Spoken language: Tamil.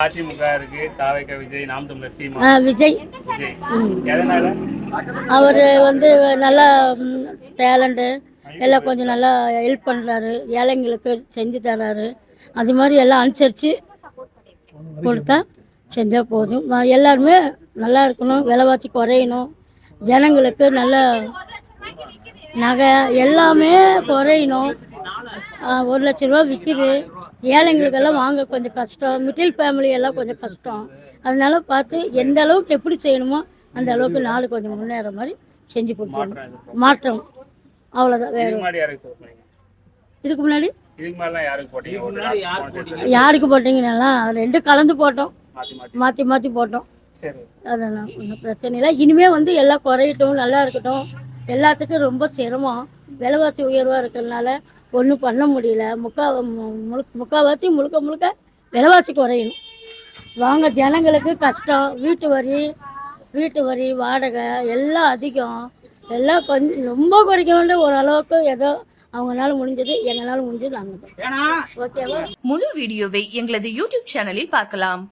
அதிமுக இருக்கு, தாவேக விஜய், நாம் தமிழர் சீமா. விஜய் விஜய் எதனால? அவர் நல்லா டேலண்ட்டு எல்லாம் கொஞ்சம் நல்லா ஹெல்ப் பண்ணுறாரு, ஏழைங்களுக்கு செஞ்சு தர்றாரு. அது மாதிரி எல்லாம் அனுசரித்து கொடுத்தா செஞ்சால் போதும். எல்லாருமே நல்லா இருக்கணும், விலைவாசி குறையணும், ஜனங்களுக்கு நல்ல நகை எல்லாமே குறையணும். 1,00,000 ரூபா விற்கிது, ஏழைங்களுக்கெல்லாம் வாங்க கொஞ்சம் கஷ்டம், மிடில் ஃபேமிலி எல்லாம் கொஞ்சம் கஷ்டம். அதனால பார்த்து எந்த அளவுக்கு எப்படி செய்யணுமோ அந்த அளவுக்கு நாடு கொஞ்சம் முன்னேற மாதிரி செஞ்சு கொடுக்கணும். மாற்றம் அவ்வளோதான். வேறு இதுக்கு முன்னாடி யாருக்கு போட்டிங்கன்னா ரெண்டும் கலந்து போட்டோம், மாற்றி மாற்றி போட்டோம். அதெல்லாம் ஒன்றும் பிரச்சனை இல்லை. இனிமேல் எல்லாம் குறையட்டும், நல்லா இருக்கட்டும். எல்லாத்துக்கும் ரொம்ப சிரமம், விலைவாசி உயர்வாக இருக்கிறதுனால ஒன்றும் பண்ண முடியல. முக்கால்வாசி முழுக்க விலைவாசி குறையணும். வாங்க ஜனங்களுக்கு கஷ்டம், வீட்டு வரி வாடகை எல்லாம் அதிகம். எல்லாம் கொஞ்சம் ரொம்ப குறைக்க வேண்டிய ஓரளவுக்கு ஏதோ அவங்களால முடிஞ்சது, எங்களால முடிஞ்சது நாங்கள். ஓகேவா? முழு வீடியோவை எங்களது யூடியூப் சேனலில் பார்க்கலாம்.